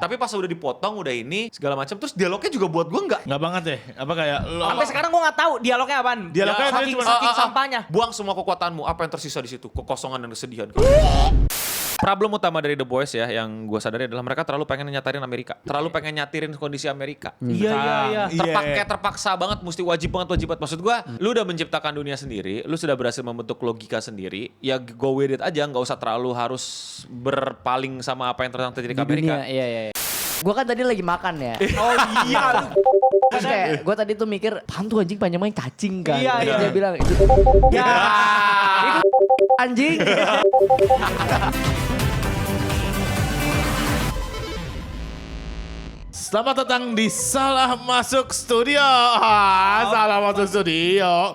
Tapi pas udah dipotong, udah ini segala macam, terus dialognya juga buat gue Nggak banget deh. Apa kayak lo? Sampai sekarang gue nggak tahu dialognya apaan. Dialognya Ya, cuma saking sampahnya. buang semua kekuatanmu, apa yang tersisa di situ? Kekosongan dan kesedihan. Problem utama dari The Boys ya, yang gue sadari adalah mereka terlalu pengen nyatarin Amerika. Terlalu pengen nyatirin kondisi Amerika. Iya. Kayak terpaksa banget, mesti wajib banget. Maksud gue, lu udah menciptakan dunia sendiri, lu sudah berhasil membentuk logika sendiri, ya go with it aja, nggak usah terlalu harus berpaling sama apa yang terjadi ke Amerika. Iya. Gue kan tadi lagi makan ya. Oh iya. Terus kayak gue tadi tuh mikir, apaan tuh anjing panjang main cacing kan. Iya, Terus iya. dia bilang itu Ya. anjing. Selamat datang di Salah Masuk Studio. Salah Masuk Studio.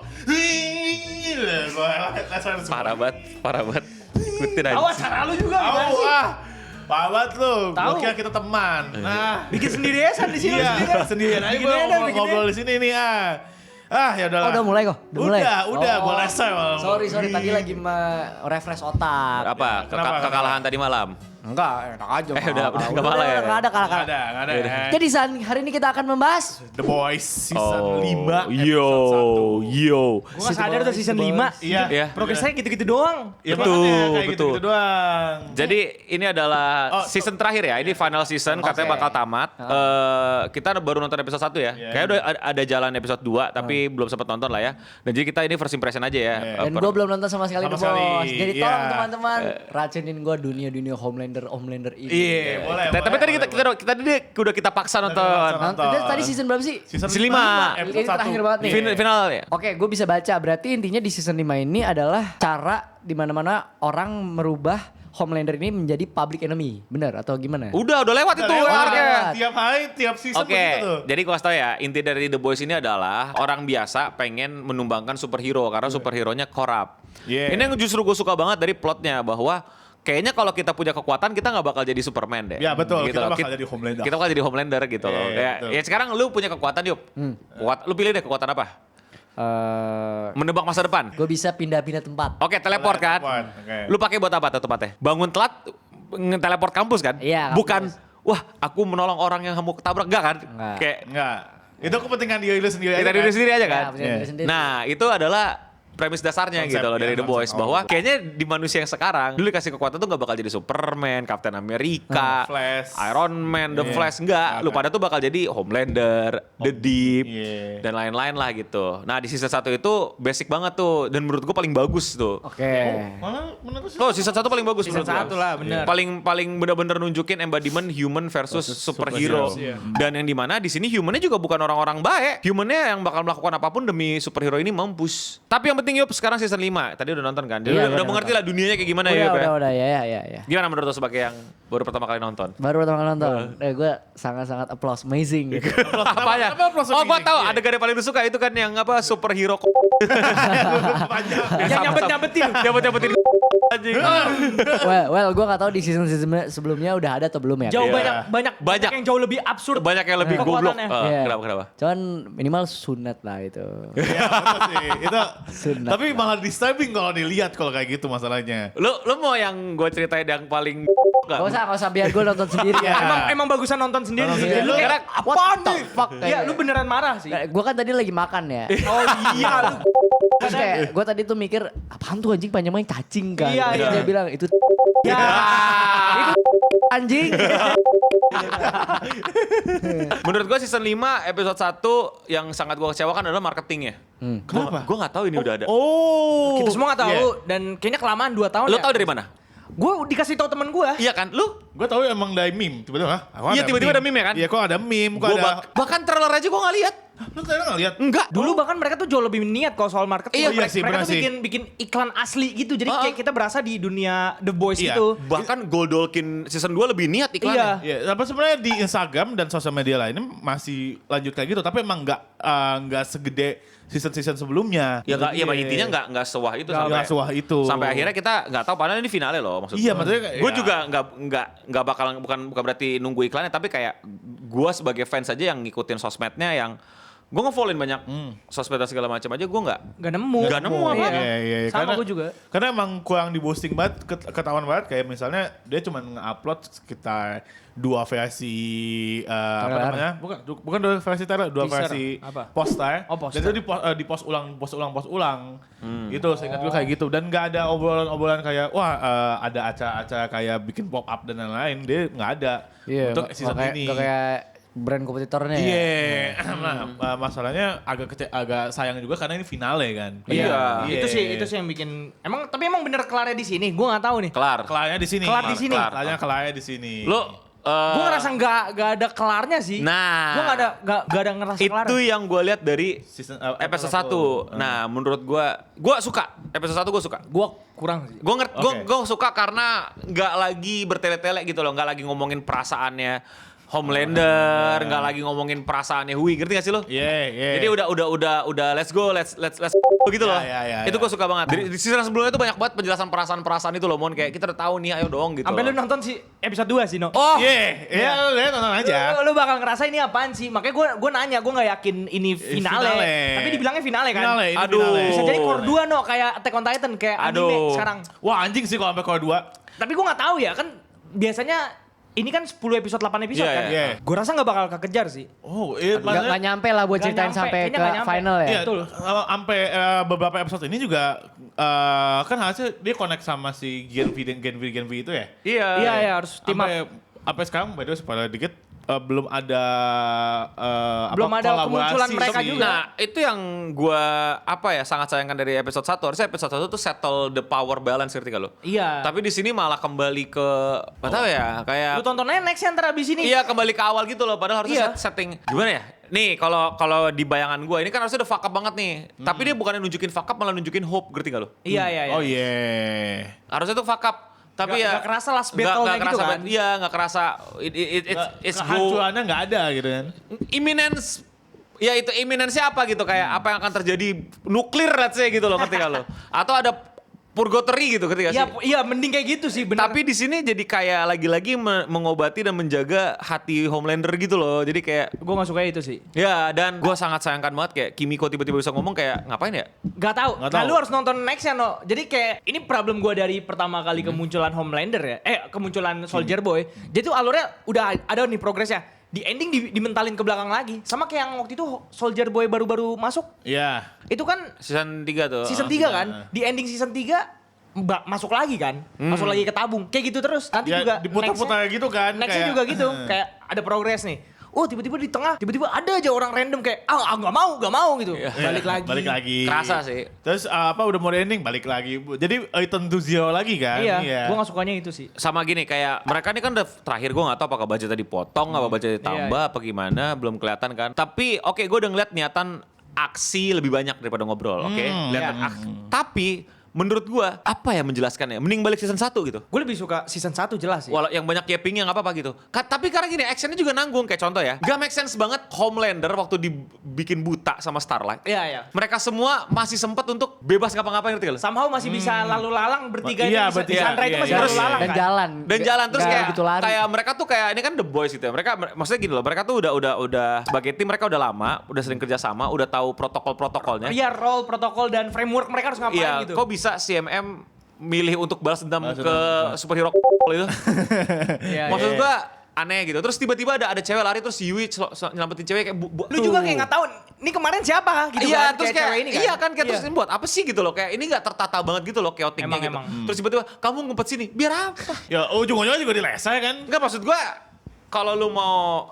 Parah banget. Ikutin aja. Awas cara lu juga gimana Tahu sih? Pak Bat lu. Tahu. Gua kira kita teman. Nah, Bikin sendiri ya di sini. iya, sendirian aja Bikin gua aja, bikin ngobrol di sini nih ya udahlah. Oh udah mulai kok? Udah, Oh. gua rasa. Sorry tadi lagi refresh otak. Apa? Kenapa? Kekalahan tadi malam. Enggak, enak aja. Udah nggak malah ya. Enggak ada kalah. Nggak ada. Jadi San, hari ini kita akan membahas The Boys season 5 Yo. Gue gak sadar tuh season 5. Iya. Progresnya gitu-gitu doang. Ya, Betul, makanya kayak betul. gitu-gitu doang. Jadi ini adalah Oh, season terakhir ya, ini final season, katanya bakal tamat. Kita baru nonton episode 1 ya. Yeah. Kayaknya udah ada jalan episode 2, tapi belum sempat nonton lah ya. Dan jadi kita ini first impression aja ya. Yeah. dan gue belum nonton sama sekali Sama The Boys. sekali, Jadi iya. tolong teman-teman racunin gue dunia Homelander ini. Iya, boleh. Tapi tadi kita udah kita paksa nonton. Nonton. Tadi season berapa sih? Season Season 5. Ini terakhir banget nih. Final ya. Oke, gue bisa baca. Berarti intinya di season 5 ini adalah cara di mana-mana orang merubah Homelander ini menjadi public enemy. Benar atau gimana? Udah lewat itu Lewat. arc-nya. Tiap hari, tiap season Oke, begitu tuh. jadi gue kasih tau ya, inti dari The Boys ini adalah orang biasa pengen menumbangkan superhero karena superhero-nya korup. Yeah. Ini yang justru gue suka banget dari plotnya bahwa kayaknya kalau kita punya kekuatan kita nggak bakal jadi Superman deh. Ya, betul. Gitu Kita loh. bakal jadi Homelander. Kita bakal jadi Homelander gitu loh. Iya, betul. Ya sekarang lu punya kekuatan yuk. Lu pilih deh kekuatan apa? Menebak masa depan. Gue bisa pindah-pindah tempat. Oke, teleport kan. Teleport, oke. Lu pakai buat apa tuh tempatnya? Bangun telat, teleport kampus kan? Iya, Bukan, kampus. wah aku menolong orang yang mau ketabrak. Enggak kan? Enggak. Kayak Enggak. Itu kepentingan diri lu sendiri kita aja. diri sendiri aja Ya, kan? punya diri sendiri. Nah, itu adalah premis dasarnya Konsep, gitu loh dari ya, The Boys. konsep. Bahwa kayaknya di manusia yang sekarang, dulu dikasih kekuatan tuh gak bakal jadi Superman, Captain America, Flash. Iron Man, The Iya. Flash. Enggak, lu Nggak. pada tuh bakal jadi Homelander, The Deep, Iya. dan lain-lain lah gitu. Nah di season 1 itu basic banget tuh. Dan menurut gue paling bagus tuh. Oke. Malah menurut Oh season 1 paling bagus Season menurut gua. 1 lah, bener. Paling bener-bener nunjukin embodiment human versus superhero. superhero. Iya. Dan yang dimana di sini humannya juga bukan orang-orang baik. Humannya yang bakal melakukan apapun demi superhero ini mampus. Tapi yang penting Yup, sekarang season 5. Tadi udah nonton kan? Jadi Iya, udah udah mengerti lah dunianya kayak gimana ya Yup ya. Udah, ya. Gimana menurut lo sebagai yang baru pertama kali nonton? Baru pertama kali nonton. Gue sangat-sangat applause, amazing gitu. Apanya? kenapa applause Oh gua amazing? tahu Iya. adegan yang paling lu suka itu kan yang apa superhero Yang nyabet-nyabetin. nyabet-nyabetin anjing. well, gue gak tahu di season sebelumnya udah ada atau belum ya. Jauh Iya. banyak yang jauh lebih absurd. Banyak yang lebih goblok. Kekuatannya. Iya. Kenapa? Cuman minimal sunat lah itu. Iya, betul sih. Itu Sunat. tapi malah disturbing kalau dilihat kalau kayak gitu masalahnya. Lu mau yang gue ceritain yang paling Gak usah biar gue nonton sendiri ya. Emang bagusan nonton sendiri Nonton sih. sendiri. Lu kayak What apaan the nih? fuck? Iya, lu beneran marah sih. Gue kan tadi lagi makan ya. Oh iya, lu. Terus kayak gue tadi tuh mikir, apaan tuh anjing panjang main cacing kan. Iya, Terus iya. dia bilang itu Ya. itu anjing. Menurut gue season 5 episode 1 yang sangat gue kecewakan adalah marketingnya. Kenapa? Gue gak tahu ini udah ada. Oh. Kita semua gak tahu Iya. dan kayaknya kelamaan 2 tahun Lu ya. tahu dari mana? Gue dikasih tahu temen gue. Iya kan? Lu? Gue tahu emang dari meme tiba-tiba. Iya, tiba-tiba ada meme ya kan? Iya, kok ada meme, kok Gua ada. bahkan trailer aja gue gak lihat. Lu tadi nggak lihat? Enggak. Dulu bahkan mereka tuh jauh lebih niat kalau soal marketing. Iya, iya sih, mereka benar tuh sih. bikin iklan asli gitu. Jadi kayak kita berasa di dunia The Boys Iya. gitu. Bahkan Goldolkin season 2 lebih niat iklannya. Iya. Iya, tapi sebenarnya di Instagram dan sosial media lainnya masih lanjut kayak gitu, tapi emang nggak segede season-season sebelumnya. Ya, Gitu iya dia. intinya nggak sewah itu Nggak sewah itu. Sampai akhirnya kita nggak tahu padahal ini finalnya loh maksud Iya, gua. maksudnya kayak- Gue ya. juga nggak bakal bukan berarti nunggu iklannya tapi kayak gue sebagai fans aja yang ngikutin sosmednya yang Gue nge-follow banyak sosmed dan segala macam aja gue nggak nemu. Nggak nemu apa? Iya. Sama gue juga. Karena emang kurang di boosting banget, ketahuan banget. Kayak misalnya dia cuma nge-upload sekitar 2 versi apa Trailer. namanya? Bukan 2 versi trailer, 2 Teaser. versi Apa? poster. Oh, poster. Dan itu di post ulang. Gitu, seingat gue kayak gitu. Dan nggak ada obrolan kayak wah ada acara-acara kayak bikin pop up dan lain-lain. Dia nggak ada untuk season ini. Gak kayak brand kompetitornya ya. Iya, nah masalahnya agak sayang juga karena ini finale kan. Iya. Itu sih yang bikin. Tapi emang bener kelarnya di sini. Gue nggak tahu nih. kelar. Kelarnya di sini. Kelar di sini. Kelarnya di sini. Lo Gue ngerasa nggak ada kelarnya sih. Nah, Gue nggak ada ngerasa kelar. itu yang gue lihat dari Season, episode 1. Nah, menurut gue suka. Episode 1 gue suka. Gue kurang sih. Gue suka karena nggak lagi bertele-tele gitu loh, nggak lagi ngomongin perasaannya Homelander, nggak lagi ngomongin perasaannya Hui, ngerti gak sih lo? Iya. Jadi udah let's go gitu loh. Iya. Itu gue suka banget. Di season sebelumnya itu banyak banget penjelasan perasaan itu loh, Mon, kayak kita udah tahu nih, ayo dong gitu. Sampai lu nonton si episode 2 sih, No. Oh, Iya, lu tonton aja. Lu bakal ngerasa ini apaan sih? Makanya gue nanya, gue nggak yakin ini finale. Finale. Tapi dibilangnya finale kan? Finale, ini Aduh. finale. Bisa jadi core 2 No, kayak Attack on Titan, kayak anime Aduh. sekarang. Wah anjing sih kalau sampai core 2. Tapi gue nggak tahu ya, kan biasanya ini kan 10 episode, 8 episode Iya, kan? iya. Gue rasa nggak bakal kekejar sih. Oh, iya. Gak nyampe lah buat Nggak ceritain nyampe, sampai kayaknya ke nggak nyampe. final ya. Iya, Betul. sampai beberapa episode ini juga kan harusnya dia connect sama si Gen V itu ya. Iya, harus team up. Sampai sekarang, by the way, spoiler dikit, belum ada Belum ada kolaborasi kemunculan mereka sih. juga. Nah, itu yang gue sangat sayangkan dari episode 1. Harusnya episode 1 tuh settle the power balance, ngerti gak lo? Iya. Tapi di sini malah kembali ke nggak tahu ya, kayak Lu tontonnya next ya ntar abis ini. iya kembali ke awal gitu loh, padahal harusnya Iya. setting gimana ya? Nih, kalau di bayangan gue ini kan harusnya udah fuck up banget nih. Tapi dia bukannya nunjukin fuck up, malah nunjukin hope, ngerti gak lo? Iya. Oh iya. Harusnya tuh fuck up. Tapi Nggak- ya nggak kerasa last battle-nya gitu kerasa kan? Iya, nggak kerasa it's go Kehancurannya nggak ada gitu kan. imminence. Ya itu imminence-nya apa gitu, kayak apa yang akan terjadi nuklir let's say gitu loh, ngerti gak lo? Atau ada purgatory gitu, ngerti gak sih? Iya, mending kayak gitu sih, benar. Tapi di sini jadi kayak lagi-lagi mengobati dan menjaga hati Homelander gitu loh. Jadi kayak gue gak suka itu sih. ya, dan gue sangat sayangkan banget kayak Kimiko tiba-tiba bisa ngomong kayak ngapain ya? Gak tahu. Nggak Nah, tahu. lu harus nonton next ya, No. Jadi kayak ini problem gue dari pertama kali kemunculan Homelander ya. Kemunculan Soldier Boy. Jadi tuh alurnya udah ada nih progresnya. Di ending dimentalin ke belakang lagi. Sama kayak yang waktu itu Soldier Boy baru-baru masuk. Iya. Itu kan Season 3 tuh. season 3 kan. Di ending season 3 masuk lagi kan. Masuk lagi ke tabung. Kayak gitu terus. Nanti Ya, juga diputar-putar gitu kan. Nextnya kayak- juga gitu. Kayak ada progres nih. Oh tiba-tiba di tengah, tiba-tiba ada aja orang random kayak gak mau gitu. Balik lagi. Balik lagi. Kerasa sih. Terus udah mau ending balik lagi. Jadi return to zero lagi kan. Iya, gue gak sukanya itu sih. Sama gini kayak mereka ini kan udah terakhir gue nggak tahu apakah budgetnya dipotong, apa budgetnya ditambah, apa gimana, belum kelihatan kan. Tapi oke, gue udah ngeliat niatan aksi lebih banyak daripada ngobrol, oke? Kelihatan tapi menurut gue apa ya menjelaskannya? Mending balik season 1 gitu. Gue lebih suka season 1 jelas sih. Walau yang banyak yappingnya nggak apa-apa gitu. Tapi karena gini, actionnya juga nanggung. Kayak contoh ya, gak make sense banget Homelander waktu dibikin buta sama Starlight. Iya. Mereka semua masih sempet untuk bebas ngapa-ngapain, ngerti gak lo? Somehow masih bisa lalu lalang bertiga Iya, itu. bertiga. Sandra itu Iya, masih iya, lalu iya. lalang Dan kan. jalan. Dan jalan terus Nggak kayak begitu lari. kayak mereka tuh kayak ini kan The Boys gitu ya. Mereka maksudnya gini loh, mereka tuh udah sebagai tim mereka udah lama, udah sering kerja sama, udah tahu protokol-protokolnya. Iya, role, protokol, dan framework mereka harus ngapain Iya, gitu. kok bisa CMM milih untuk balas dendam Balas ke dendam. superhero itu? Iya, Maksud iya. gua aneh gitu. Terus tiba-tiba ada cewek lari terus Yui nyelamatin cewek kayak Lu juga kayak gak tahu ini kemarin siapa gitu Iya, kan. terus kayak cewek ini kan. iya kan kayak terus ini buat apa sih gitu loh, kayak ini nggak tertata banget gitu loh chaoticnya gitu. Emang. Terus tiba-tiba kamu ngumpet sini, biar apa? Ya ujung-ujungnya juga dilesai kan. Enggak, maksud gua kalau lu mau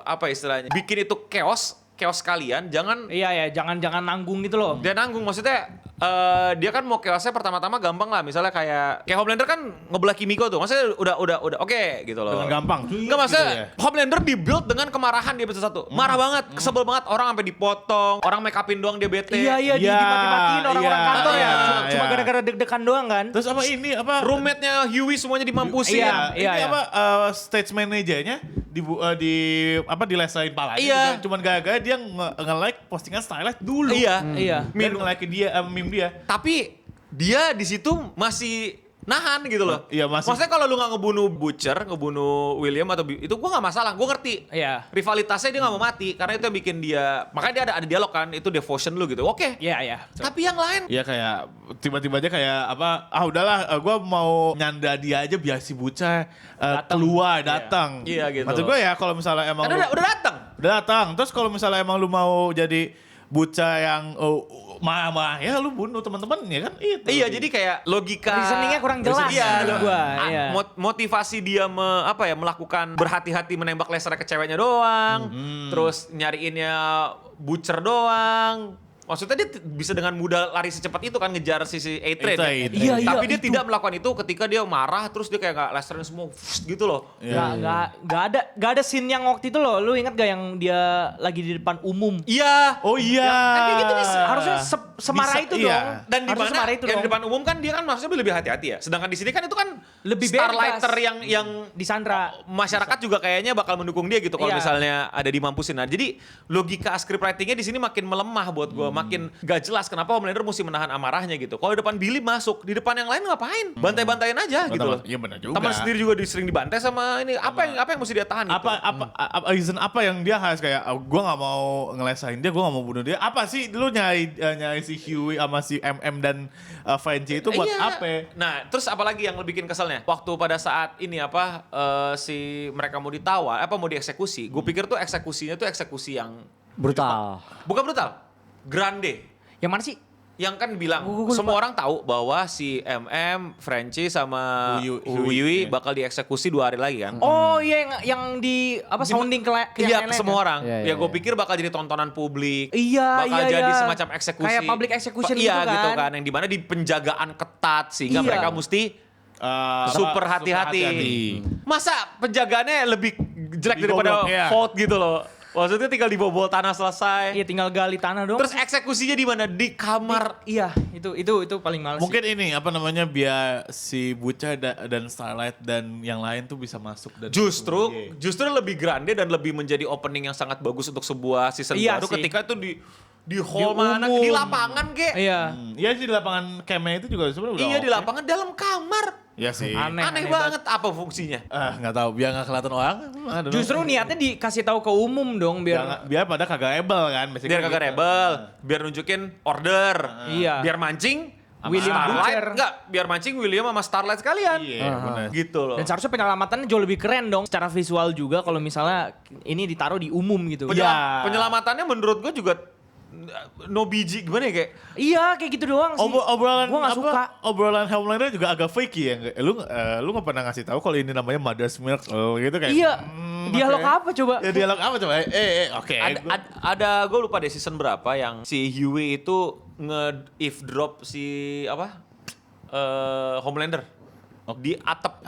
apa istilahnya bikin itu chaos kalian, jangan Iya, jangan nanggung gitu loh. dia nanggung. Maksudnya dia kan mau chaosnya pertama-tama gampang lah, misalnya kayak Homelander kan ngebelah Kimiko tuh, maksudnya udah oke gitu loh. Dengan gampang. Enggak, maksudnya Gitu ya. Homelander dibuild dengan kemarahan di episode 1. Marah banget, kesebel banget, orang sampai dipotong, orang make upin doang dia bete. Iya, Iya, dimati-matiin orang-orang iya, kantor ya. iya, Cuma iya. gara-gara deg-degan doang kan. Terus apa ini apa? Roommate-nya Huey semuanya dimampusin. Iya. Ini apa stage manajernya dilesain palanya. Iya. Cuman gara-gara dia nge-like postingan Starlight dulu. Iya. Iya. Dan nge-like dia meme dia. Tapi dia di situ masih nahan gitu loh. Iya, masih. Maksudnya kalau lu nggak ngebunuh Butcher, ngebunuh William atau itu gue nggak masalah, gue ngerti. Iya. Rivalitasnya dia nggak mau mati karena itu yang bikin dia, makanya dia ada dialog kan, itu devotion lu gitu. Oke. Iya. Tapi yang lain Iya kayak tiba-tiba aja kayak apa? Udahlah, gue mau nyanda dia aja biar si Buca keluar datang. Iya, gitu. Maksud gue ya kalau misalnya emang kan udah datang. udah datang, terus kalau misalnya emang lu mau jadi Buca yang marah-marah ya lu bunuh teman-teman ya kan itu. Iya, jadi kayak logika Reasoningnya kurang jelas Iya, menurut gua, ah, iya. motivasi dia melakukan berhati-hati menembak laser ke ceweknya doang, terus nyariinnya Butcher doang. Maksudnya dia bisa dengan mudah lari secepat itu kan ngejar si A-Train. A-Train. Iya, Tapi dia itu. tidak melakukan itu ketika dia marah terus dia kayak nggak laserin semua gitu loh. Gak ada scene yang waktu itu loh. Lu ingat gak yang dia lagi di depan umum? Iya. Oh iya. Kan kayak gitu bisa. Harusnya semarah Bisa, itu iya. dong. Dan di Harusnya mana semarah itu yang dong. di depan umum kan dia kan maksudnya lebih hati-hati ya. Sedangkan di sini kan itu kan Lebih Starlighter bebas. yang Di Sandra. masyarakat juga kayaknya bakal mendukung dia gitu kalau Iya. misalnya ada dimampusin. Nah, jadi logika script writing-nya di sini makin melemah buat gue, makin gak jelas kenapa Homelander mesti menahan amarahnya gitu. Kalau di depan Billy masuk, di depan yang lain ngapain? Bantai-bantain aja gitu loh. Iya benar juga. Teman sendiri juga sering dibantai sama ini. Apa yang mesti dia tahan gitu? apa reason apa yang dia harus kayak gue nggak mau ngelesain dia, gue nggak mau bunuh dia, apa sih lu nyari si Huey sama si MM dan Frenchie itu buat Iya. apa? Nah, terus apalagi yang lebih bikin keselnya? Waktu pada saat ini si mereka mau ditawar, mau dieksekusi. Gue pikir tuh eksekusinya tuh eksekusi yang Brutal. bukan brutal, grande. Yang mana sih? Yang kan bilang Gua semua orang tahu bahwa si MM, Frenchie sama Huey, Huey iya. bakal dieksekusi 2 hari lagi kan? Oh iya yang di sounding ke Iya, yang ke lain-lain semua kan? orang. Iya, Ya iya, gue iya. pikir bakal jadi tontonan publik. Iya, bakal iya, jadi iya. semacam eksekusi. Kayak public execution Iya, gitu kan. gitu kan. Yang dimana di penjagaan ketat sehingga Iya. mereka mesti super hati-hati. Masa penjagaannya lebih jelek daripada Dibobol, iya. vote gitu loh. Maksudnya tinggal dibobol tanah selesai. Iya tinggal gali tanah dong. Terus eksekusinya di mana? Di kamar. Iya, itu paling males sih. Mungkin ini apa namanya biar si Buca dan Starlight dan yang lain tuh bisa masuk dan Justru lebih grande dan lebih menjadi opening yang sangat bagus untuk sebuah season Iya baru sih. ketika itu di hall Di mana, umum. di lapangan kek. Iya. Iya sih di lapangan camp itu juga sebenarnya udah Iya, di oke. lapangan dalam kamar. Iya sih. Aneh banget apa fungsinya? Nggak tahu biar nggak kelihatan orang. Justru niatnya dikasih tahu ke umum dong biar pada kagak rebel kan. basically Biar kagak gitu. rebel, biar nunjukin order. Iya. Biar mancing William Starlight, Butcher. enggak, biar mancing William sama Starlight sekalian. Iya benar. Gitu loh. Dan seharusnya penyelamatannya jauh lebih keren dong secara visual juga kalau misalnya ini ditaruh di umum gitu. Iya. Penyelamatannya menurut gue juga no biji gimana ya kayak Iya, kayak gitu doang sih. Obrolan Gua nggak suka. Obrolan Homelander juga agak freaky ya. Lu nggak pernah ngasih tahu kalau ini namanya Mother's Milk gitu kayak. Iya. Dialog oke. apa coba? Ya, dialog apa coba? Oke. ada gue lupa deh season berapa yang si Huey itu nge-eavesdrop si Homelander di atap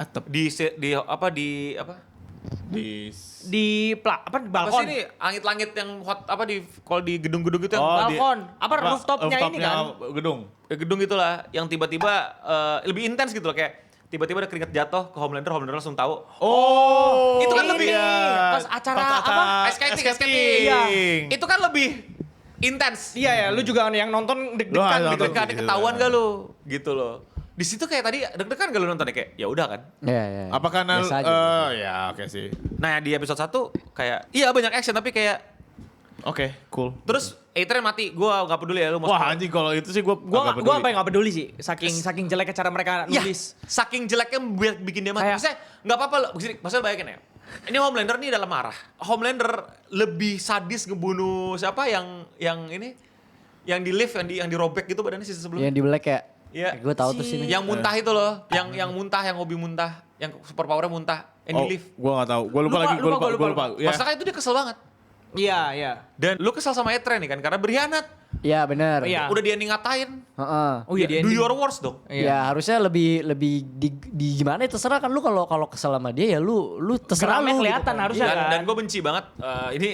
di Balkon. apa sih ini langit-langit yang hot kalau di gedung-gedung gitu yang Balkon. Rooftopnya ini kan? Gedung. gedung itulah yang tiba-tiba lebih intens gitu loh kayak tiba-tiba ada keringat jatuh ke Homelander langsung tahu. Oh, Itu kan ini, lebih pas acara apa? Skating. Iya. Itu kan lebih intens. Iya ya, lu juga yang nonton deg-degan Lu gitu. nonton. Ada ketahuan gak lu? Gitu loh. Di situ kayak tadi deg-degan gak lu nonton kayak ya udah kan. Iya. Apa karena Biasa aja. ya oke sih. Nah di episode 1 kayak iya banyak action tapi kayak Oke, cool. terus A-Train mati. Gua gak peduli ya lu mau Wah anjing kalau itu sih gue Gua sampai nggak peduli sih, saking jeleknya cara mereka ya, nulis. saking jeleknya bikin dia mati. Kayak- Maksudnya gak apa-apa loh. Maksudnya bayangin ya. Ini Homelander nih dalam marah. Homelander lebih sadis ngebunuh siapa yang ini yang di lift yang dirobek gitu badannya season sebelumnya. Yang di black ya. Iya. Gue tahu tuh sini. Yang muntah itu loh, yang muntah, yang hobi muntah, yang super powernya muntah, yang di lift. Gue nggak tahu. Gue lupa Lupa, lagi. Gue lupa, lupa. Ya. Masalahnya itu dia kesel banget. Iya, iya. Dan lu kesel sama A-Train nih kan karena berkhianat. Iya benar. Iya. Udah dia ngatain. Heeh. Oh iya, Do dia your worst dong. Ya harusnya lebih di gimana ya terserah kan lu kalau kesel sama dia ya lu terserah Geramnya lu. kelihatan gitu. harusnya. Dan kan? gue benci banget ini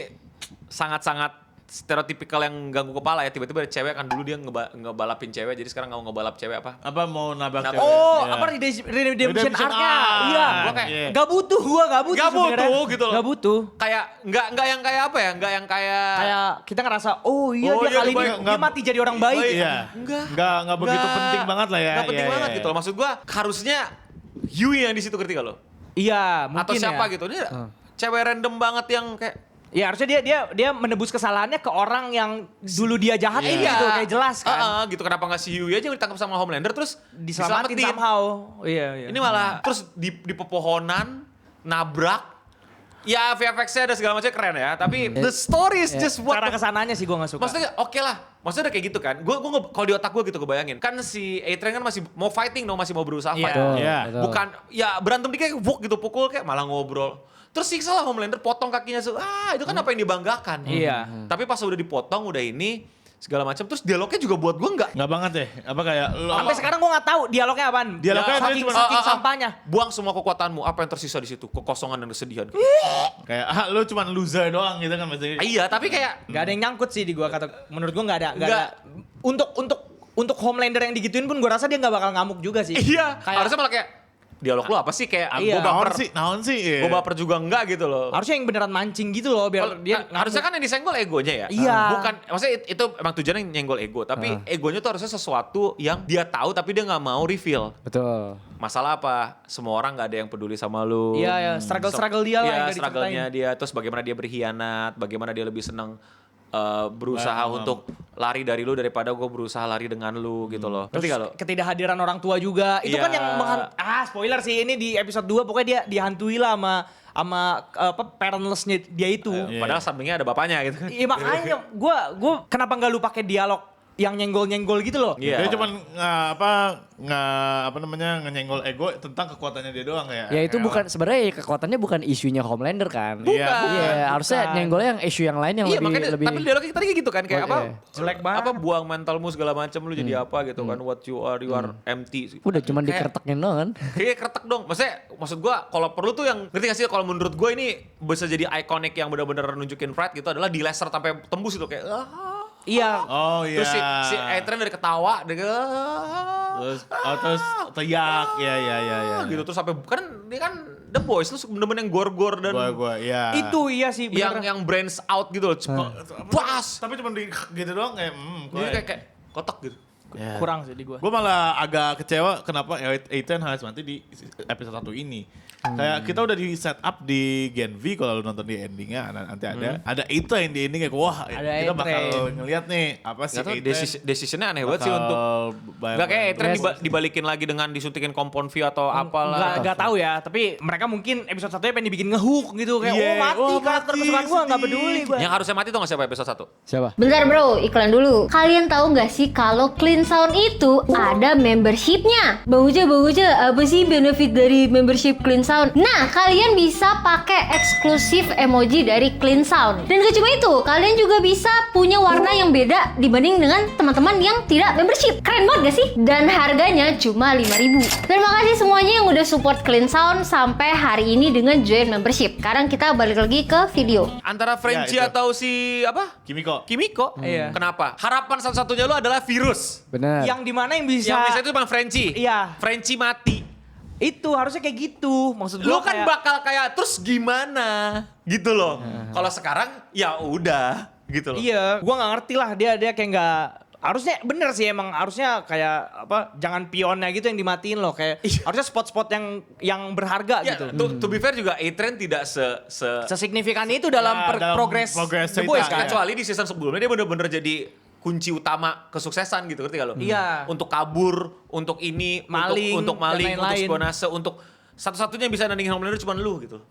sangat-sangat stereotipikal yang ganggu kepala ya. Tiba-tiba ada cewek kan dulu dia ngebalapin cewek, jadi sekarang nggak mau ngebalap cewek apa? Apa mau nabrak cewek? Oh, Iya. apa redemption arc-nya? arc. Iya. Gua kayak, Iya. Gak butuh Nggak sebenarnya. butuh gitu loh. Gak butuh. Kayak nggak yang kayak apa ya? Nggak yang kayak Kayak kita ngerasa, oh iya Oh dia iya, kali dia ini nggak- dia mati jadi orang baik. Iya. Enggak begitu penting banget lah ya. Nggak penting Iya, banget iya. gitu loh. Maksud gua harusnya Yui yang di situ ngerti gak lo? Iya, mungkin Atau siapa ya. gitu. Dia cewek random banget yang kayak Ya harusnya dia menebus kesalahannya ke orang yang dulu dia jahat gitu, kayak jelas kan. gitu kenapa nggak si Yui aja yang ditangkap sama Homelander terus Diselamatin somehow. Iya. Ini malah terus di pepohonan nabrak. Ya VFX-nya ada segala macam keren ya, tapi the story is just what Cara the kesananya sih gue gak suka. Maksudnya oke lah, maksudnya udah kayak gitu kan. Gue kalau di otak gue gitu kebayangin. Kan si A-Train kan masih mau fighting dong, masih mau berusaha Iya. fight. Betul, Iya. betul. Bukan ya berantem dikit wuk gitu pukul kayak malah ngobrol. Terus siksa lah Homelander potong kakinya itu kan apa yang dibanggakan. Iya. Tapi pas udah dipotong udah ini segala macam terus dialognya juga buat gue nggak Enggak banget deh. Apa kayak lo Sampai sekarang gue gak tahu dialognya apaan. Dialognya dia saking, cuma- saking sampahnya. buang semua kekuatanmu, apa yang tersisa di situ? Kekosongan dan kesedihan. kayak lo cuma loser doang gitu kan maksudnya. Iya, tapi kayak Gak ada yang nyangkut sih di gua kata. Menurut gua gak ada. Nggak. Untuk Homelander yang digituin pun gua rasa dia gak bakal ngamuk juga sih. iya, Kayak- harusnya malah kayak dialog lu apa sih kayak Iya. gue baper. Naon sih? Iya. Gue baper juga enggak gitu loh. Harusnya yang beneran mancing gitu loh biar dia Harusnya kan yang disenggol egonya ya. Iya. Bukan, maksudnya itu emang tujuannya nyenggol ego. Tapi egonya tuh harusnya sesuatu yang dia tahu tapi dia nggak mau reveal. Betul. Masalah apa? Semua orang nggak ada yang peduli sama lu. Iya, ya, struggle dia lah yang Iya, nggak struggle-nya diceritain. dia. Terus bagaimana dia berkhianat, bagaimana dia lebih senang berusaha Paham. untuk lari dari lu daripada gue berusaha lari dengan lu gitu loh. Ngerti gak lo? ketidakhadiran orang tua juga. Itu Iya. kan yang spoiler sih ini di episode 2 pokoknya dia dihantui lah sama apa parentless-nya dia itu. Iya. Padahal sampingnya ada bapaknya gitu. Iya makanya gua kenapa nggak lu pakai dialog yang nyenggol-nyenggol gitu loh. Iya. Dia cuman nyenggol ego tentang kekuatannya dia doang kayak. Ya itu bukan sebenarnya kekuatannya bukan isunya Homelander kan. Iya, Iya, harusnya nyenggolnya yang isu yang lain yang Iya lebih makanya lebih tapi dialognya tadi kayak gitu kan kayak Oke. apa Jelek banget. apa buang mentalmu segala macam lu jadi apa gitu kan what you are empty. udah cuman Kayak- dikeretekin doang kan. Kayak kretek dong. Maksud gua kalau perlu tuh yang ngerti gak sih kalau menurut gua ini bisa jadi ikonik yang benar-benar nunjukin Fred gitu adalah di laser sampai tembus itu kayak Iya. Oh iya. terus si A-Train dari ketawa dia terus teriak. Iya. gitu terus sampai kan dia kan The Boys lu bener-bener yang gor-gor dan Gua iya. Itu iya sih bener. yang brains out gitu loh. Pas. Tapi cuma di gitu doang kayak Jadi kayak kotak gitu. kurang sih di gua. Gue malah agak kecewa kenapa Ethan harus mati di episode 1 ini. Kayak kita udah di set up di Gen V kalau lu nonton di endingnya nanti ada Ethan di endingnya. Wah Ada kita bakal A-Train. ngeliat nih apa sih Gak tau Ethan decisionnya aneh banget sih untuk Gak kayak A-Train dibalikin lagi dengan disuntikin kompon V atau apalah. Gak tahu ya, tapi mereka mungkin episode 1-nya pengen dibikin ngehook gitu kayak Iya, mati wah, karakter mati, kesukaan gua nggak sedih. peduli gua. Yang harusnya mati tuh gak siapa episode 1? Siapa? Bentar bro, iklan dulu. Kalian tahu nggak sih kalau Clean Sound itu ada membershipnya? Bang Uja, apa sih benefit dari membership Clean Sound? Nah, kalian bisa pakai eksklusif emoji dari Clean Sound. Dan gak cuma itu, kalian juga bisa punya warna yang beda dibanding dengan teman-teman yang tidak membership. Keren banget gak sih? Dan harganya cuma 5.000. Terima kasih semuanya yang udah support Clean Sound sampai hari ini dengan join membership. Sekarang kita balik lagi ke video. Antara Frenchie Ya, itu. atau si apa? Kimiko. Iya. Kenapa? Harapan satu-satunya lu adalah virus. Benar. Yang dimana yang bisa Yang bisa itu bang Frenchie. Iya. Frenchie mati. itu harusnya kayak gitu. Maksud Lu gua kan kayak, bakal kayak terus gimana? Gitu loh. Kalau sekarang ya udah gitu loh. iya, gua nggak ngerti lah dia kayak nggak harusnya bener sih emang harusnya kayak apa jangan pionnya gitu yang dimatiin loh kayak harusnya spot-spot yang berharga Ya, gitu. to be fair juga A-Train tidak Sesignifikan itu dalam Ya, dalam progres progres The cerita, Boys ya. kan. kecuali di season sebelumnya dia bener-bener jadi kunci utama kesuksesan gitu ngerti gak lo? Iya. Untuk kabur, untuk ini, Maling, untuk maling, dan untuk lain-lain. spionase, untuk satu-satunya yang bisa nandingin Homelander cuma lu gitu.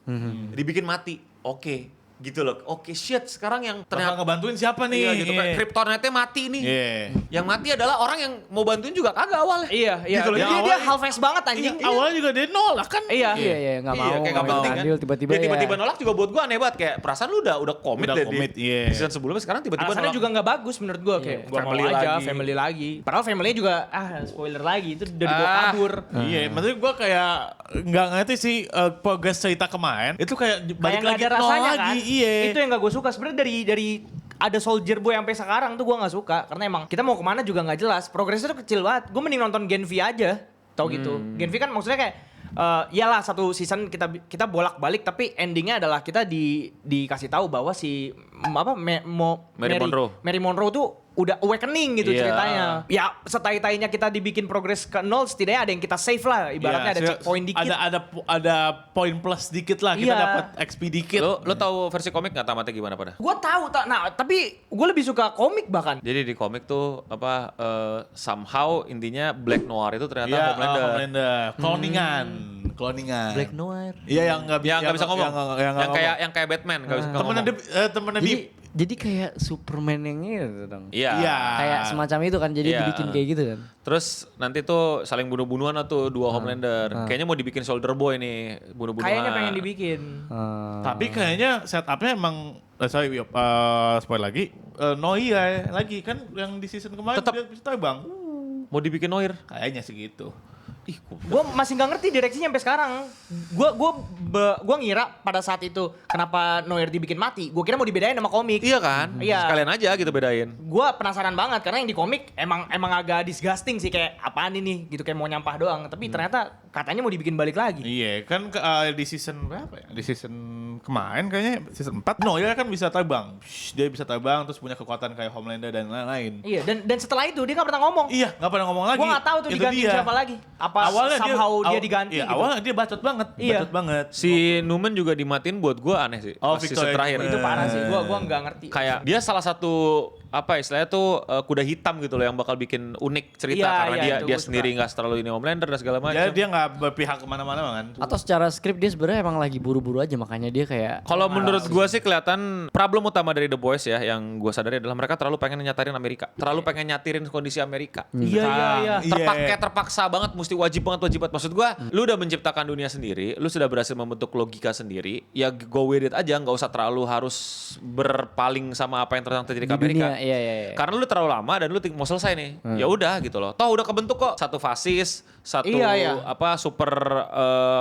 Dibikin mati. Oke. Gitu loh. Oke, shit. Sekarang yang Bakal ternyata ngebantuin siapa nih? iya gitu kan. Kryptonite-nya mati nih. Iya. Yang mati adalah orang yang mau bantuin juga kagak awalnya. Iya. Gitu loh. Dia, Ya, dia awalnya- half face banget anjing. Iya, awalnya juga dia nolak kan? Iya. Iya, nggak mau. kayak nggak penting kan. Adil, tiba-tiba Dia tiba-tiba ya. nolak juga buat gua aneh banget kayak perasaan lu udah komit Udah deh komit, di iya. season sebelumnya sekarang tiba-tiba Alasannya nolak. juga nggak bagus menurut gua kayak Gua family mau aja, lagi. family lagi. Padahal family juga spoiler lagi itu udah dibawa Ah. kabur. Iya, maksudnya gue kayak nggak ngerti sih progres cerita kemarin. Itu kayak balik Kayak nggak lagi ada nol rasanya lagi. kan. Iya. Itu yang nggak gue suka sebenarnya dari ada Soldier Boy sampai sekarang tuh gue nggak suka karena emang kita mau kemana juga nggak jelas, progresnya tuh kecil banget. Gue mending nonton Gen V aja, tau gitu. Gen V kan maksudnya kayak iyalah satu season kita bolak-balik tapi endingnya adalah kita dikasih tahu bahwa si Mary Monroe tuh udah awakening gitu ceritanya. Ya setai-tainya kita dibikin progres ke 0, setidaknya ada yang kita save lah, ibaratnya ada checkpoint dikit. Ada poin plus dikit lah, kita dapat XP dikit. Lo tahu versi komik nggak tamatnya gimana pada? Gue tahu, nah tapi gue lebih suka komik bahkan. Jadi di komik tuh somehow intinya Black Noir itu ternyata Homelander. Kloningan. Black Noir. Iya yang nggak bisa ngomong. Yang kayak Batman nggak bisa ngomong. Temennya Jadi kayak Superman yang itu dong. Iya. Kayak semacam itu kan, jadi dibikin kayak gitu kan. Terus nanti tuh saling bunuh-bunuhan tuh dua Homelander. Kayaknya mau dibikin Soldier Boy nih, bunuh-bunuhan. Kayaknya pengen dibikin. Tapi kayaknya setupnya emang spoil lagi. Noia lagi kan yang di season kemarin Tetep. dia bisa terbang. Mau dibikin Noir. Kayaknya segitu. Gue masih nggak ngerti direksinya sampai sekarang. Gue ngira pada saat itu kenapa Noir dibikin mati. Gue kira mau dibedain sama komik. Iya kan? Iya. Sekalian aja gitu bedain. Gue penasaran banget karena yang di komik emang agak disgusting sih, kayak apaan ini gitu, kayak mau nyampah doang. Tapi ternyata katanya mau dibikin balik lagi. Iya kan di season berapa ya? Di season kemarin kayaknya season 4. Noia kan bisa terbang. Dia bisa terbang terus punya kekuatan kayak Homelander dan lain-lain. Iya, dan setelah itu dia nggak pernah ngomong. Iya, nggak pernah ngomong lagi. Gue nggak tahu tuh Itu diganti dia. siapa lagi. Apa somehow dia diganti Iya, gitu. awalnya dia bacot banget. Iya. Bacot banget. Si Newman juga dimatiin buat gue aneh sih. Oh, Pas season Victoria terakhir. Newman. Itu parah sih. Gue nggak ngerti. Kayak dia salah satu istilahnya tuh kuda hitam gitu loh yang bakal bikin unik cerita Iya, karena iya, dia itu dia gua sendiri nggak terlalu ini Homelander dan segala macam. Dia nggak berpihak kemana-mana kan. Atau secara skrip dia sebenarnya emang lagi buru-buru aja, makanya dia kayak Kalau menurut gue sih kelihatan problem utama dari The Boys ya yang gue sadari adalah mereka terlalu pengen nyatarin Amerika, terlalu pengen nyatirin kondisi Amerika. Iya. Terpaksa banget, mesti wajib banget. Maksud gue, lu udah menciptakan dunia sendiri, lu sudah berhasil membentuk logika sendiri, ya go with it aja, nggak usah terlalu harus berpaling sama apa yang terjadi di ke Amerika. dunia. Iya. Karena lu terlalu lama dan lu mau selesai nih. Ya udah gitu loh. Toh udah kebentuk kok. Satu fasis, satu Iya. super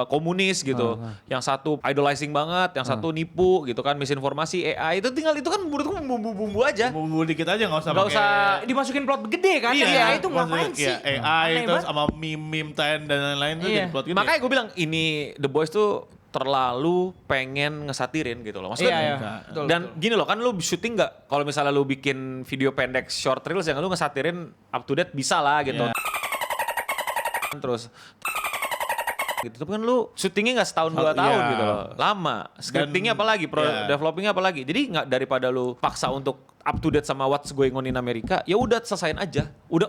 komunis gitu. Yang satu idolizing banget, yang satu nipu gitu kan, misinformasi, AI itu kan menurutku bumbu-bumbu aja. Bumbu dikit aja nggak usah Nggak pakai. usah Dimasukin plot gede kan? Iya, itu ngapain sih? AI Aneh terus banget. sama meme trend dan lain-lain tuh Iya. jadi plot gede. Makanya gue bilang ini The Boys tuh terlalu pengen ngesatirin gitu loh. Maksudnya Iya. Betul, dan betul. gini loh, kan lu syuting nggak kalau misalnya lu bikin video pendek short reels yang lu ngesatirin up to date bisa lah gitu. Iya. Terus gitu, tapi kan lu syutingnya nggak setahun 2 tahun Iya. gitu loh, lama. Scriptingnya apalagi, iya. developingnya apalagi. Jadi nggak, daripada lu paksa untuk up to date sama what's going on in Amerika, ya udah selesain aja. Udah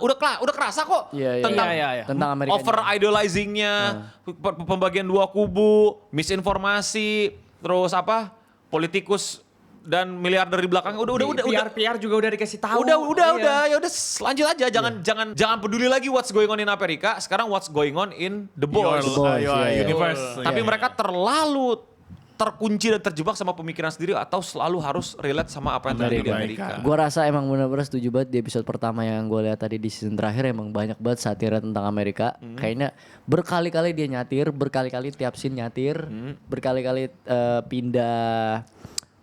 kerasa kok Iya. tentang Iya. Tentang Amerika. over idolizingnya, pembagian 2 kubu, misinformasi, terus politikus dan miliarder di belakang. Udah. PR juga udah dikasih tahu. Udah, ya udah lanjut aja. Jangan peduli lagi what's going on in Amerika. Sekarang what's going on in The Boys. Your iya. universe. Tapi Iya, mereka iya. terlalu terkunci dan terjebak sama pemikiran sendiri atau selalu harus relate sama apa yang terjadi di Amerika. Amerika. Gue rasa emang bener-bener setuju banget di episode pertama yang gue lihat tadi di season terakhir, emang banyak banget satira tentang Amerika. Kayaknya berkali-kali dia nyatir, berkali-kali tiap scene nyatir, berkali-kali pindah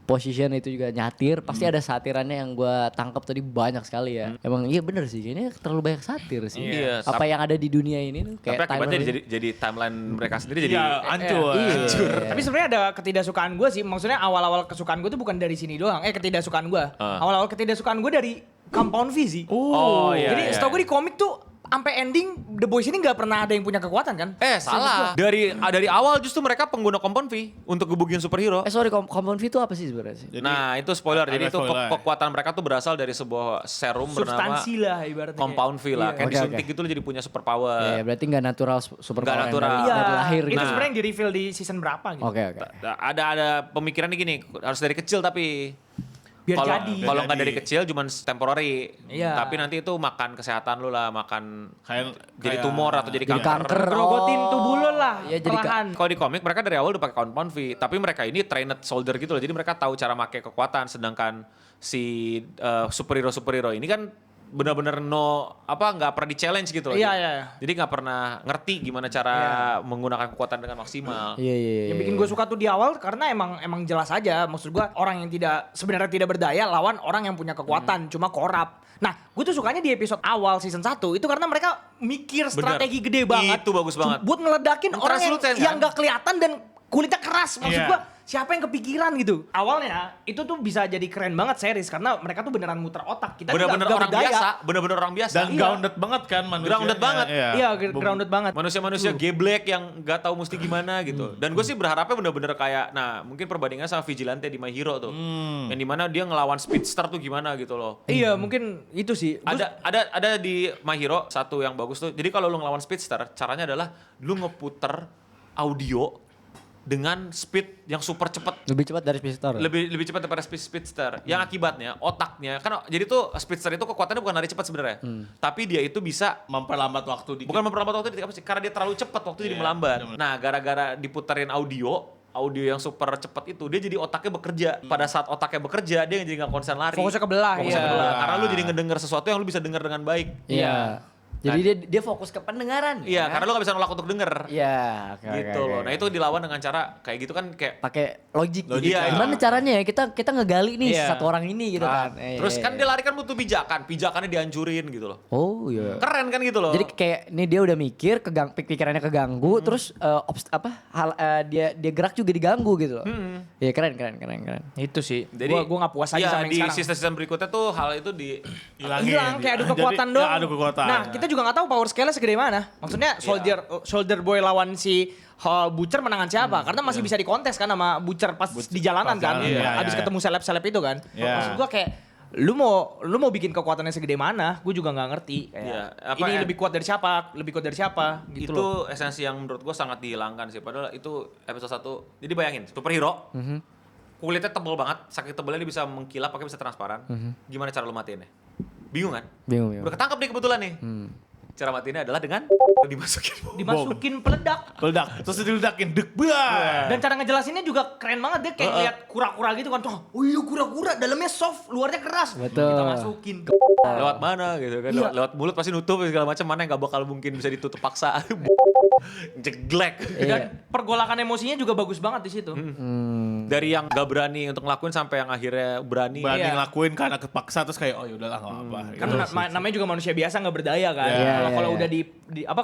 position itu juga nyatir. Pasti ada satirannya yang gue tangkap tadi banyak sekali ya. Emang iya bener sih, kayaknya terlalu banyak satir sih. Iya, Apa yang ada di dunia ini tuh Tapi kayak akibatnya timeline. jadi timeline mereka sendiri jadi Iya, hancur. Iya. Tapi sebenarnya ada ketidaksukaan gue sih. Maksudnya awal-awal kesukaan gue tuh bukan dari sini doang. Ketidaksukaan gue. Awal-awal ketidaksukaan gue dari Compound V sih. Oh, iya. Jadi setahu gue di komik tuh sampai ending The Boys ini nggak pernah ada yang punya kekuatan kan? salah. Dari awal justru mereka pengguna Compound V untuk gebukin superhero. Sorry, Compound V itu apa sih sebenarnya sih? Nah, itu spoiler. Jadi ada itu spoiler. kekuatan mereka tuh berasal dari sebuah serum bernama Substansi lah ibaratnya. Compound V lah. Kayak Oke, disuntik oke. gitu lo jadi punya superpower. Ya, berarti nggak natural super Nggak power yang natural. dari lahir Itu gitu. sebenarnya yang di-reveal di season berapa gitu. Oke. Ada pemikirannya gini, harus dari kecil tapi Biar kalau jadi. kalau nggak Biar dari jadi. kecil cuman temporary. Iya. Tapi nanti itu makan kesehatan lu lah, makan jadi Kayak- tumor atau jadi Jadi kanker. kanker. Gerogotin tubuh lo lah. Iya, jadi perlahan. Kalau di komik mereka dari awal udah pakai Compound V, tapi mereka ini trained soldier gitu loh. Jadi mereka tahu cara pakai kekuatan, sedangkan si superhero ini kan benar-benar nggak pernah di challenge gitu loh. Iya, iya. Jadi nggak pernah ngerti gimana cara menggunakan kekuatan dengan maksimal. Iya. Yang bikin gue suka tuh di awal karena emang jelas aja, maksud gue orang yang sebenarnya tidak berdaya lawan orang yang punya kekuatan cuma korup. Nah, gue tuh sukanya di episode awal season 1 itu karena mereka mikir strategi gede banget. Itu bagus banget. Buat ngeledakin orang yang gak kelihatan dan kulitnya keras. Maksud gue siapa yang kepikiran gitu. Awalnya itu tuh bisa jadi keren banget series karena mereka tuh beneran muter otak. Kita Bener-bener nggak orang berdaya. biasa, bener-bener orang biasa. Dan grounded banget kan manusia. Grounded banget. Iya, grounded banget. Manusia-manusia geblek yang nggak tahu mesti gimana gitu. Dan gue sih berharapnya bener-bener kayak, mungkin perbandingan sama Vigilante di My Hero tuh, yang dimana dia ngelawan speedster tuh gimana gitu loh. Iya, mungkin itu sih. Ada di My Hero satu yang bagus tuh. Jadi kalau lu ngelawan speedster, caranya adalah lu ngeputer audio dengan speed yang super cepat. Lebih cepat dari Speedster. Lebih cepat daripada speedster. Yang akibatnya otaknya kan jadi tuh speedster itu kekuatannya bukan lari cepat sebenarnya. Tapi dia itu bisa memperlambat waktu dikit. bukan memperlambat waktu apa sih? Karena dia terlalu cepat waktu jadi melambat. Nah, gara-gara diputerin audio yang super cepat itu dia jadi otaknya bekerja. Pada saat otaknya bekerja dia jadi nggak konsen lari. Fokusnya kebelah. Fokusnya kebelah. Karena lu jadi ngedenger sesuatu yang lu bisa denger dengan baik. Iya. Jadi dia fokus ke pendengaran. Iya, karena lu gak bisa nolak untuk denger. Iya, Gitu loh. Nah, itu dilawan dengan cara kayak gitu kan kayak pakai logik. Iya, Gimana caranya ya kita ngegali nih Iya. satu orang ini gitu kan. terus kan dia lari kan butuh pijakannya dihancurin gitu loh. Oh iya. Keren kan gitu loh. Jadi kayak nih dia udah mikir, pikirannya keganggu, terus dia gerak juga diganggu gitu loh. Iya keren. Itu sih. Jadi Gue gak puas aja sama yang di sekarang. season berikutnya tuh hal itu Hilang kayak adu kekuatan Jadi, dong. ya, adu kekuatan. Nah, kita juga gak tahu power scale-nya segede mana. Maksudnya Soldier Boy lawan si Butcher menangan siapa? Karena masih bisa dikontes kan sama Butcher pas di jalanan kan. Abis ketemu seleb-seleb itu kan. Maksud gue kayak lu mau bikin kekuatannya segede mana? Gue juga nggak ngerti. Kayak, ini lebih kuat dari siapa? Lebih kuat dari siapa? Gitu itu loh. esensi yang menurut gue sangat dihilangkan sih. Padahal itu episode 1. Jadi bayangin, superhero kulitnya tebal banget, saking tebalnya dia bisa mengkilap, pakai bisa transparan. Gimana cara lu matiinnya? Bingung kan? Bingung. Udah ketangkep nih kebetulan nih. Cara matiinnya adalah dengan Dimasukin peledak. Terus diledakin dek bah. Dan cara ngejelasinnya juga keren banget. Dia kayak lihat kura-kura gitu kan. Oh iya kura-kura, dalamnya soft, luarnya keras. Betul. Kita masukin. lewat mana gitu kan. Lewat mulut pasti nutup segala macam, mana yang gak bakal mungkin bisa ditutup paksa. Jeglek. Dan pergolakan emosinya juga bagus banget di situ. Dari yang gak berani untuk ngelakuin sampai yang akhirnya berani. Berani ngelakuin karena kepaksa terus kayak oh yaudahlah nggak apa. Kan namanya juga manusia biasa nggak berdaya kan. Kalau udah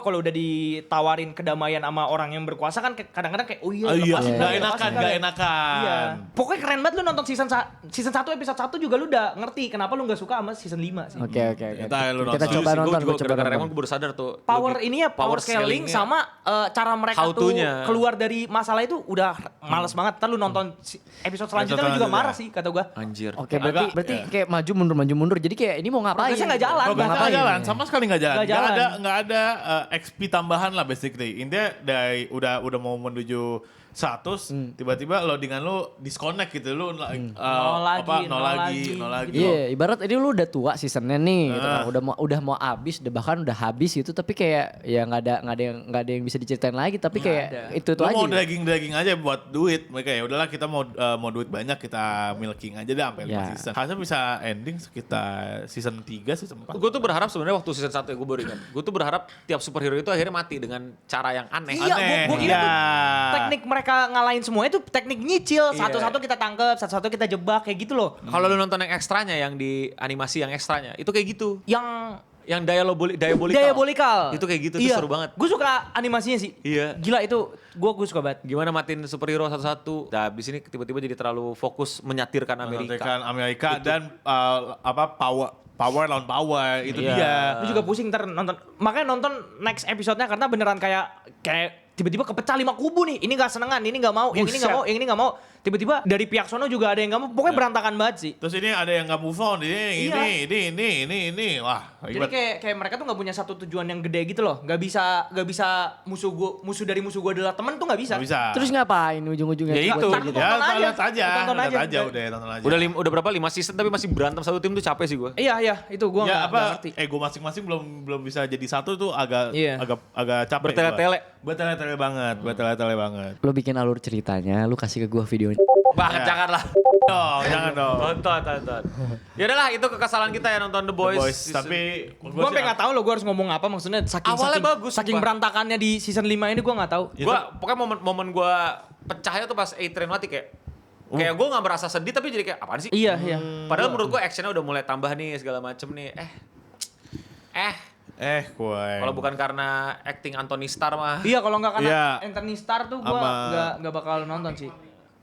kalau udah ditawarin kedamaian sama orang yang berkuasa kan kadang-kadang kayak oh iya Gak enakan. Iya. Pokoknya keren banget lu nonton season 1 episode 1 juga lu udah ngerti kenapa lu gak suka sama season 5 sih. Oke. Kita Setuju coba sih, nonton. Gue juga gara-gara Raymond gue baru sadar tuh. Power ini ya power scaling sama cara mereka tuh keluar dari masalah itu udah males banget. Ntar lu nonton episode selanjutnya lu juga marah sih kata gua. Anjir. Oke, berarti kayak maju mundur. Jadi kayak ini mau ngapain? Progresnya nggak jalan. Progresnya nggak jalan, sama sekali nggak jalan. Nggak jalan. Nggak ada XP tambahan lah basically. Intinya dari udah mau menuju 100, tiba-tiba loadingan lu disconnect gitu, lu nol lagi. Iya, ibarat ini lu udah tua seasonnya nih, gitu kan. Udah mau habis, bahkan udah habis gitu, tapi kayak ya nggak ada yang bisa diceritain lagi, tapi kayak itu Lu aja. mau dragging aja buat duit, mereka ya udahlah kita mau duit banyak kita milking aja deh sampai 5 season. Harusnya bisa ending sekitar season 3 season 4. Gue tuh berharap sebenarnya waktu season 1 ya gue baru ingat. Gue tuh berharap tiap superhero itu akhirnya mati dengan cara yang aneh. Iya, gue kira tuh teknik mereka ngalahin semuanya itu teknik nyicil. Satu-satu kita tangkep, satu-satu kita jebak kayak gitu loh. Kalau lu nonton yang ekstranya, yang di animasi yang ekstranya, itu kayak gitu. Yang Diabolikal. Itu kayak gitu, itu seru banget. Gue suka animasinya sih. Iya. Gila itu, gue suka banget. Gimana matiin superhero satu-satu. Nah, abis ini tiba-tiba jadi terlalu fokus menyatirkan Amerika. Dan power lawan power itu Iya. dia. Lu juga pusing ntar nonton. Makanya nonton next episode-nya karena beneran kayak tiba-tiba kepecah 5 kubu nih. Ini gak senengan, ini gak mau, yang ini gak mau, yang ini gak mau. Tiba-tiba dari pihak sono juga ada yang gak mau. Pokoknya berantakan banget sih. Terus ini ada yang nggak move on, ini. Wah, Jadi ribet. kayak mereka tuh gak punya satu tujuan yang gede gitu loh. Gak bisa musuh dari musuh gue adalah temen tuh gak bisa. Nggak bisa. Terus ngapain ujung-ujungnya? Ya itu. Tonton Ya, aja. lihat aja. Tonton Lihat aja. aja, tonton aja. Udah berapa 5 season tapi masih berantem satu tim tuh capek sih gue. Iya, itu gue Ya gak ngerti. ego masing-masing belum bisa jadi satu tuh agak capek. Bertele-tele. Bertele-tele banget. Lu bikin alur ceritanya, lu kasih ke gua video video. Banget janganlah. Jangan dong. Tonton. Ya udahlah itu kekesalan kita ya nonton The Boys. Tapi Gue sampai nggak tahu loh gue harus ngomong apa maksudnya Awalnya bagus, saking sumpah. berantakannya di season 5 ini gue nggak tahu. Pokoknya momen gue pecahnya tuh pas A-Train mati kayak gue nggak merasa sedih tapi jadi kayak apaan sih? Iya. Padahal menurut gue actionnya udah mulai tambah nih segala macem nih. Kalau bukan karena acting Anthony Starr mah. Iya kalau nggak karena Iya. Anthony Starr tuh gue Sama- nggak bakal nonton sih.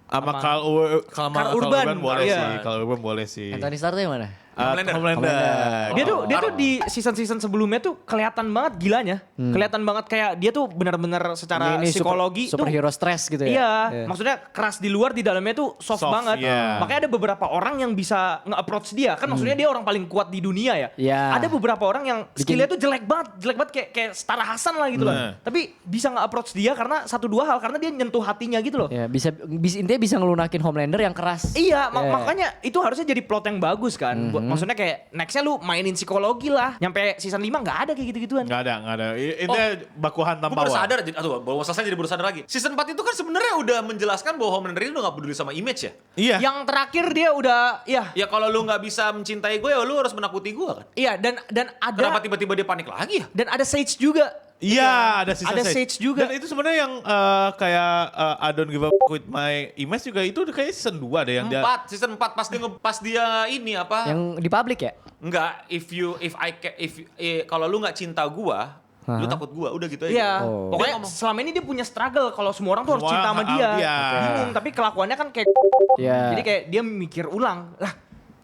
sama Carl Carl Urban Urban, boleh iya. sih. Carl Urban boleh sih. Anthony Starr tuh yang mana? Homelander. Dia tuh di season sebelumnya tuh kelihatan banget gilanya. Kelihatan banget kayak dia tuh benar-benar secara Ini psikologi tuh superhero stress gitu ya. Iya, maksudnya keras di luar, di dalamnya tuh soft banget. iya. Makanya ada beberapa orang yang bisa nge-approach dia. Kan maksudnya dia orang paling kuat di dunia ya. Iya. Ada beberapa orang yang skillnya tuh jelek banget kayak Setara Hasan lah gitu loh. Tapi bisa nge-approach dia karena satu dua hal, karena dia nyentuh hatinya gitu loh. Ya, intinya bisa ngelunakin Homelander yang keras. Iya, Ya. makanya itu harusnya jadi plot yang bagus kan. Maksudnya kayak nextnya lu mainin psikologi lah. Nyampe season 5 nggak ada kayak gitu-gituan. Nggak ada. Ini bakuhan Gue tanpa baru awal. sadar, baru selesai jadi baru sadar lagi. Season 4 itu kan sebenarnya udah menjelaskan bahwa Homelander ini udah gak peduli sama image ya. Iya. Yang terakhir dia udah, Ya kalau lu gak bisa mencintai gue ya lu harus menakuti gue kan. iya dan Kenapa ada tiba-tiba dia panik lagi ya? dan ada Sage juga. Iya, ada sisa Ada Sage juga. Dan itu sebenarnya yang kayak I don't give a with my image juga itu udah kayak season 2 deh yang dia. Season 4 pas dia ini apa? Yang di publik ya? Enggak, kalau lu nggak cinta gua, lu takut gua, udah gitu aja. Iya. Oh. Pokoknya Dia ngomong. selama ini dia punya struggle kalau semua orang tuh harus Semua cinta sama orang dia. dia. Oke. Bingung, tapi kelakuannya kan kayak Iya. jadi kayak dia mikir ulang. Lah,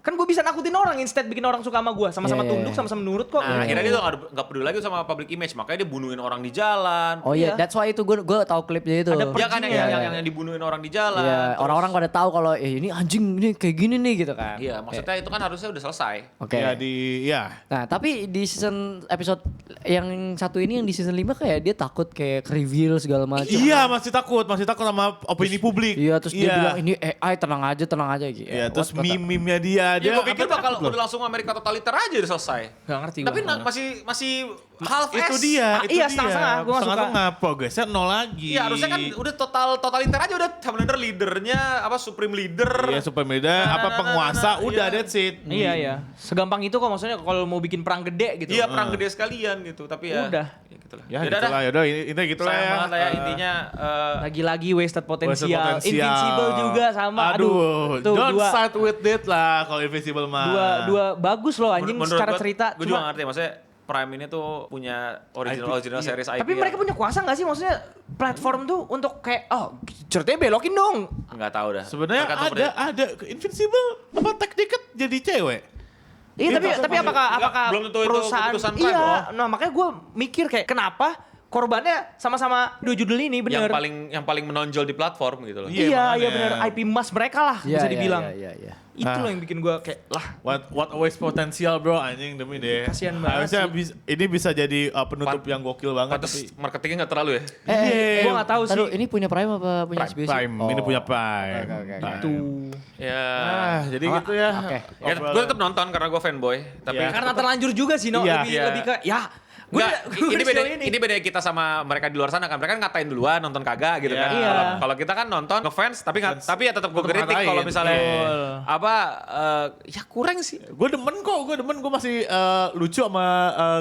kan gue bisa nakutin orang instead bikin orang suka sama gue. Sama-sama Iya, iya, tunduk, iya. sama-sama nurut kok. Nah, akhirnya dia tuh nggak peduli lagi sama public image, makanya dia bunuhin orang di jalan. Oh iya, Iya. that's why itu gue tahu klipnya itu. Ada Dia kan Perginya. yang dibunuhin orang di jalan. Iya, terus- orang-orang pada tahu kalau ini anjing ini kayak gini nih gitu kan. Iya, maksudnya itu kan harusnya udah selesai. Oke. Ya Nah, tapi di episode yang satu ini yang di season 5 kayak dia takut kayak reveal segala macam. Iya, masih takut sama opini publik. Iya, terus dia bilang ini AI tenang aja gitu. Iya, terus meme-nya dia Ya, gue pikir apa bakal takut loh. udah langsung Amerika totaliter aja udah selesai. Gak ngerti Tapi gue. masih half Itu S. dia, itu iya, dia. setengah-setengah, gua nggak suka. Setengah-setengah, progresnya 0 lagi. Iya, harusnya kan udah totaliter aja udah Homelander leadernya, apa supreme leader. Iya, super media, penguasa, udah iya. that's it. Iya. Segampang itu kok maksudnya kalau mau bikin perang gede gitu. Iya, perang gede sekalian gitu, tapi ya Udah. ya gitu lah. Ya, Yaudah dah. gitulah, ini gitulah Sayang ya. banget lah ya intinya Lagi-lagi wasted potensial. Potensial. Invincible juga sama. Aduh, tuh don't dua, start with that lah kalau Invincible mah. dua bagus loh anjing menurut secara gua- cerita. Gue juga ngerti maksudnya Prime ini tuh punya original series IP. Tapi mereka punya kuasa gak sih maksudnya platform tuh untuk kayak ceritanya belokin dong. nggak tahu dah. Sebenarnya Tergantung ada Invincible apa Tech jadi cewek. Iya tapi apakah belum tentu itu perusahaan keputusan Prime, iya. loh. Nah makanya gue mikir kayak kenapa korbannya sama-sama dua judul ini bener. yang paling menonjol di platform gitu loh. Iya, Iya makanya. bener IP emas mereka lah bisa dibilang. Iya. Itu loh yang bikin gue kayak lah. What a waste potensial bro anjing demi deh. Kasian banget Harusnya ini bisa jadi penutup yang gokil banget Pantes tapi marketingnya nggak terlalu ya. Gue gak tahu sih. Taruh, ini punya Prime apa punya HBO sih? Prime, ini punya Prime. Oke. Tuh. Ya. Jadi gitu ya. Oke. Ya, gue tetap nonton karena gue fanboy. Tapi Iya. Karena terlanjur juga sih, No. Iya. Lebih ke, ya. Gue ini beda kita sama mereka di luar sana kan. Mereka kan ngatain duluan, nonton kagak gitu kan. Iya. Kalau kita kan nonton ngefans tapi ya tetap gue Tetap kritik ngatain. kalau misalnya Iya. ya kurang sih. Gue demen gue masih lucu sama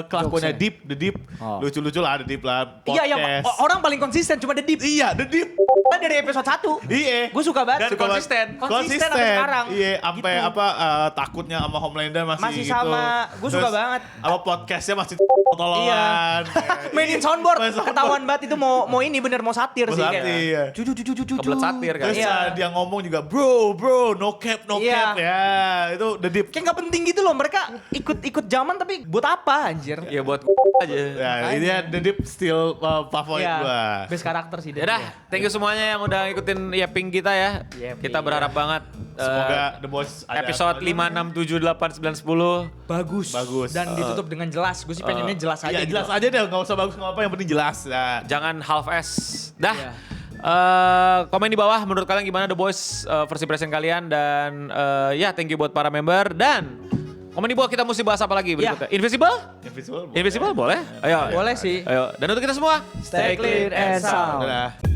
kelakuannya The Deep. Oh. Lucu-lucu lah The Deep lah. Iya, yang Podcast. orang paling konsisten cuma The Deep. Iya, The Deep. Kan dari episode 1. Iya. Gue suka banget. Dan konsisten. Konsisten sampai sekarang. Iya, sampai Gitu. takutnya sama Homelander masih Masih gitu. sama. Gue suka Terus banget. Apa podcastnya masih tolongan. Mainin soundboard. Main soundboard. Ketahuan banget itu mau ini bener mau satir Mau sih. satir, kayak, iya. Cucu. Kebelet satir kan. Terus Iya. dia ngomong juga bro no cap Iya. ya itu The Deep. Kayak gak penting gitu loh. Mereka ikut zaman tapi buat apa anjir. Ya buat aja. Ya ini ya The Deep still favorit Iya. gua. Best karakter sih. Ya dah, thank you semuanya yang udah ngikutin Yaping kita ya. Kita berharap banget Semoga The Boys ada episode 5, 6, 7, 8, 9, 10 Bagus. Dan ditutup dengan jelas. Gue sih pengennya jelas aja. Iya gitu. jelas aja deh, nggak usah bagus nggak apa yang penting jelas. Nah. jangan half ass. Dah. Iya. Komen di bawah menurut kalian gimana The Boys versi present kalian dan ya thank you buat para member dan komen di bawah kita mesti bahas apa lagi berikutnya. Invisible? Invisible. Invisible boleh? Ayo. Boleh sih. Ayo. Dan untuk kita semua Stay clear and sound. Dadah.